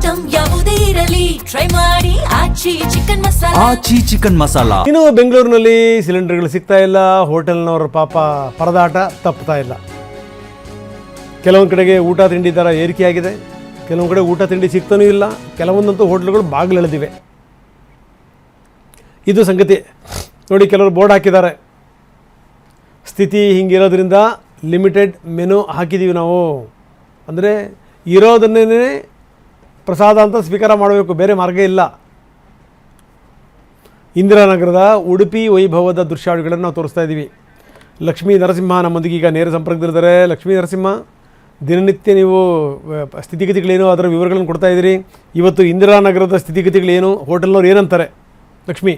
Item ಯಾವುದೇ ಇರಲಿ try ಮಾಡಿ ಆಚಿ ಚಿಕನ್ ಮಸಾಲಾ. ಆಚಿ ಚಿಕನ್ ಮಸಾಲಾ. ಇನ್ನು ಬೆಂಗಳೂರಿನಲ್ಲಿ ಸಿಲಿಂಡರ್ಗಳು ಸಿಗ್ತಾ ಇಲ್ಲ. ಹೋಟೆಲ್ನವರ ಪಾಪ ಪರದಾಟ ತಪ್ಪುತ್ತಾ ಇಲ್ಲ. ಕೆಲವೊಂದು ಕಡೆಗೆ ಊಟ ತಿಂಡಿ ದರ ಏರಿಕೆಯಾಗಿದೆ, ಕೆಲವೊಂದು ಕಡೆ ಊಟ ತಿಂಡಿ ಸಿಗ್ತಾನೂ ಇಲ್ಲ, ಕೆಲವೊಂದಂತೂ ಹೋಟ್ಲುಗಳು ಬಾಗಿಲೆಳೆದಿವೆ. ಇದು ಸಂಗತಿ. ನೋಡಿ, ಕೆಲವರು ಬೋರ್ಡ್ ಹಾಕಿದ್ದಾರೆ, ಸ್ಥಿತಿ ಹಿಂಗಿರೋದ್ರಿಂದ ಲಿಮಿಟೆಡ್ ಮೆನು ಹಾಕಿದ್ದೀವಿ ನಾವು. ಅಂದರೆ ಇರೋದನ್ನೇ ಪ್ರಸಾದ ಅಂತ ಸ್ವೀಕಾರ ಮಾಡಬೇಕು, ಬೇರೆ ಮಾರ್ಗ ಇಲ್ಲ. ಇಂದಿರಾನಗರದ ಉಡುಪಿ ವೈಭವದ ದೃಶ್ಯಾವಳಿಗಳನ್ನು ನಾವು ತೋರಿಸ್ತಾ ಇದ್ದೀವಿ. ಲಕ್ಷ್ಮೀ ನರಸಿಂಹ ನಮ್ಮೊಂದಿಗೆ ಈಗ ನೇರ ಸಂಪರ್ಕದಲ್ಲಿದ್ದಾರೆ. ಲಕ್ಷ್ಮೀ ನರಸಿಂಹ, ದಿನನಿತ್ಯ ನೀವು ಸ್ಥಿತಿಗತಿಗಳೇನು ಅದರ ವಿವರಗಳನ್ನು ಕೊಡ್ತಾ ಇದ್ದೀರಿ. ಇವತ್ತು ಇಂದಿರಾನಗರದ ಸ್ಥಿತಿಗತಿಗಳೇನು, ಹೋಟೆಲ್ನವ್ರು ಏನಂತಾರೆ? ಲಕ್ಷ್ಮೀ,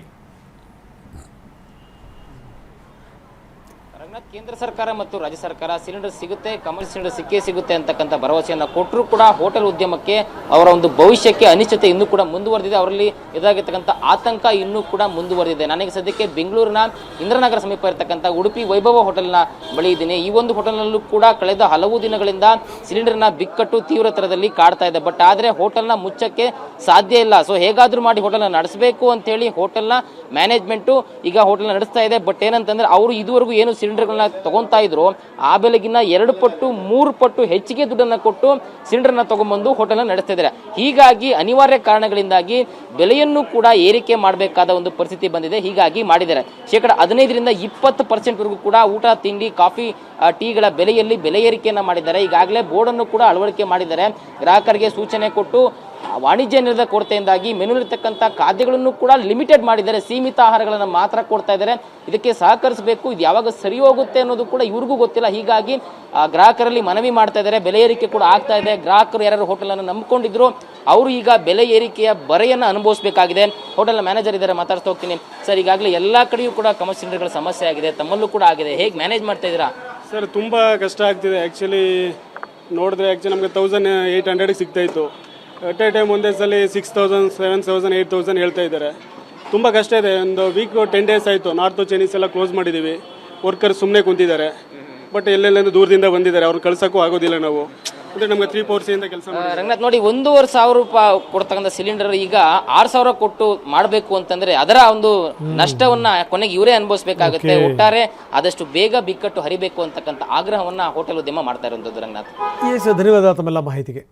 ಕೇಂದ್ರ ಸರ್ಕಾರ ಮತ್ತು ರಾಜ್ಯ ಸರ್ಕಾರ ಸಿಲಿಂಡರ್ ಸಿಗುತ್ತೆ, ಕಮರ್ಷಿಯಲ್ ಸಿಲಿಂಡರ್ ಸಿಕ್ಕೇ ಸಿಗುತ್ತೆ ಅಂತಕ್ಕಂಥ ಭರವಸೆಯನ್ನು ಕೊಟ್ಟರೂ ಕೂಡ ಹೋಟೆಲ್ ಉದ್ಯಮಕ್ಕೆ ಅವರ ಒಂದು ಭವಿಷ್ಯಕ್ಕೆ ಅನಿಶ್ಚಿತೆ ಇನ್ನೂ ಕೂಡ ಮುಂದುವರೆದಿದೆ. ಅವರಲ್ಲಿ ಎದುರಾಗಿರ್ತಕ್ಕಂಥ ಆತಂಕ ಇನ್ನೂ ಕೂಡ ಮುಂದುವರೆದಿದೆ. ನನಗೆ ಸದ್ಯಕ್ಕೆ ಬೆಂಗಳೂರಿನ ಇಂದಿರಾನಗರ ಸಮೀಪ ಇರತಕ್ಕಂಥ ಉಡುಪಿ ವೈಭವ ಹೋಟೆಲ್ನ ಬಳಿ ಇದ್ದೀನಿ. ಈ ಒಂದು ಹೋಟೆಲ್ನಲ್ಲೂ ಕೂಡ ಕಳೆದ ಹಲವು ದಿನಗಳಿಂದ ಸಿಲಿಂಡರ್ನ ಬಿಕ್ಕಟ್ಟು ತೀವ್ರ ಥರದಲ್ಲಿ ಕಾಡ್ತಾ ಇದೆ. ಬಟ್ ಆದರೆ ಹೋಟೆಲ್ನ ಮುಚ್ಚಕ್ಕೆ ಸಾಧ್ಯ ಇಲ್ಲ. ಸೊ ಹೇಗಾದರೂ ಮಾಡಿ ಹೋಟೆಲ್ನ ನಡೆಸಬೇಕು ಅಂತೇಳಿ ಹೋಟೆಲ್ನ ಮ್ಯಾನೇಜ್ಮೆಂಟು ಈಗ ಹೋಟೆಲ್ನ ನಡೆಸ್ತಾ ಇದೆ. ಬಟ್ ಏನಂತಂದ್ರೆ ಅವರು ಇದುವರೆಗೂ ಏನು ಸಿಲಿಂಡರ್ಗಳನ್ನ ತಗೊಂತಾ ಇದ್ರು ಆ ಬೆಲೆಗಿನ್ನ 2 ಪಟ್ಟು 3 ಪಟ್ಟು ಹೆಚ್ಚಿಗೆ ದುಡ್ಡನ್ನು ಕೊಟ್ಟು ಸಿಲಿಂಡರ್ನ ತಗೊಂಡ್ಬಂದು ಹೋಟೆಲ್ನ ನಡೆಸ್ತಾ ಇದ್ದಾರೆ. ಹೀಗಾಗಿ ಅನಿವಾರ್ಯ ಕಾರಣಗಳಿಂದಾಗಿ ಬೆಲೆಯನ್ನು ಕೂಡ ಏರಿಕೆ ಮಾಡಬೇಕಾದ ಒಂದು ಪರಿಸ್ಥಿತಿ ಬಂದಿದೆ. ಹೀಗಾಗಿ ಮಾಡಿದ್ದಾರೆ. 15% 20% ವರೆಗೂ ಕೂಡ ಊಟ ತಿಂಡಿ ಕಾಫಿ ಟೀಗಳ ಬೆಲೆಯಲ್ಲಿ ಬೆಲೆ ಏರಿಕೆಯನ್ನ ಮಾಡಿದ್ದಾರೆ. ಈಗಾಗಲೇ ಬೋರ್ಡನ್ನು ಕೂಡ ಅಳವಡಿಕೆ ಮಾಡಿದ್ದಾರೆ. ಗ್ರಾಹಕರಿಗೆ ಸೂಚನೆ ಕೊಟ್ಟು ವಾಣಿಜ್ಯ ನೆಲದ ಕೊರತೆಯಿಂದಾಗಿ ಮೆನುಲಿರ್ತಕ್ಕಂಥ ಖಾದ್ಯಗಳನ್ನು ಕೂಡ ಲಿಮಿಟೆಡ್ ಮಾಡಿದ್ದಾರೆ. ಸೀಮಿತ ಆಹಾರಗಳನ್ನು ಮಾತ್ರ ಕೊಡ್ತಾ ಇದ್ದಾರೆ. ಇದಕ್ಕೆ ಸಹಕರಿಸಬೇಕು. ಇದು ಯಾವಾಗ ಸರಿ ಹೋಗುತ್ತೆ ಅನ್ನೋದು ಕೂಡ ಇವ್ರಿಗೂ ಗೊತ್ತಿಲ್ಲ. ಹೀಗಾಗಿ ಗ್ರಾಹಕರಲ್ಲಿ ಮನವಿ ಮಾಡ್ತಾ ಇದ್ದಾರೆ. ಬೆಲೆ ಏರಿಕೆ ಕೂಡ ಆಗ್ತಾ ಇದೆ. ಗ್ರಾಹಕರು ಯಾರು ಹೋಟೆಲನ್ನು ನಂಬಿಕೊಂಡಿದ್ರು ಅವರು ಈಗ ಬೆಲೆ ಏರಿಕೆಯ ಬರೆಯನ್ನು ಅನುಭವಿಸಬೇಕಾಗಿದೆ. ಹೋಟೆಲ್ನ ಮ್ಯಾನೇಜರ್ ಇದ್ದಾರೆ, ಮಾತಾಡ್ತಾ ಹೋಗ್ತೀನಿ. ಸರ್, ಈಗಾಗಲೇ ಎಲ್ಲ ಕಡೆಯೂ ಕೂಡ ಕಮರ್ಷಿಯಲ್ ಸಿಲಿಂಡರ್ಗಳ ಸಮಸ್ಯೆ ಆಗಿದೆ, ತಮ್ಮಲ್ಲೂ ಕೂಡ ಆಗಿದೆ. ಹೇಗೆ ಮ್ಯಾನೇಜ್ ಮಾಡ್ತಾ ಇದ್ದೀರಾ? ಸರ್, ತುಂಬ ಕಷ್ಟ ಆಗ್ತಿದೆ. ಆ್ಯಕ್ಚುಲಿ ನೋಡಿದ್ರೆ ನಮಗೆ 1800 ಸಿಗ್ತಾ ಇತ್ತು. ಅಟ್ ಎ ಟೈಮ್ ಒಂದೇ ಸಲ 6000, 7000, 8000 ಹೇಳ್ತಾ ಇದ್ದಾರೆ. ತುಂಬ ಕಷ್ಟ ಇದೆ. ಒಂದು ವೀಕ್ 10 ಡೇಸ್ ಆಯಿತು. ನಾರ್ತ್ ಚೈನೀಸ್ ಎಲ್ಲ ಕ್ಲೋಸ್ ಮಾಡಿದ್ದೀವಿ. ವರ್ಕರ್ ಸುಮ್ಮನೆ ಕುಂತಿದ್ದಾರೆ. ಬಟ್ ಎಲ್ಲೆಲ್ಲ ದೂರದಿಂದ ಬಂದಿದ್ದಾರೆ, ಅವ್ರನ್ನ ಕಳ್ಸೋಕ್ಕೂ ಆಗೋದಿಲ್ಲ. ನಾವು ಅಂದರೆ ನಮಗೆ 3-4 ಕೆಲಸ ರಂಗನಾಥ್, ನೋಡಿ, 1500 ರೂಪಾಯಿ ಕೊಡ್ತಕ್ಕಂಥ ಸಿಲಿಂಡರ್ ಈಗ 6000 ಕೊಟ್ಟು ಮಾಡಬೇಕು ಅಂತಂದ್ರೆ ಅದರ ಒಂದು ನಷ್ಟವನ್ನ ಕೊನೆಗೆ ಇವರೇ ಅನುಭವಿಸಬೇಕಾಗುತ್ತೆ. ಒಟ್ಟಾರೆ ಆದಷ್ಟು ಬೇಗ ಬಿಕ್ಕಟ್ಟು ಹರಿಬೇಕು ಅಂತಕ್ಕಂಥ ಆಗ್ರಹವನ್ನ ಹೋಟೆಲ್ ಉದ್ಯಮ ಮಾಡ್ತಾ ಇರುವಂಥದ್ದು. ರಂಗನಾಥ್, ಧನ್ಯವಾದ ತಮ್ಮೆಲ್ಲ ಮಾಹಿತಿಗೆ.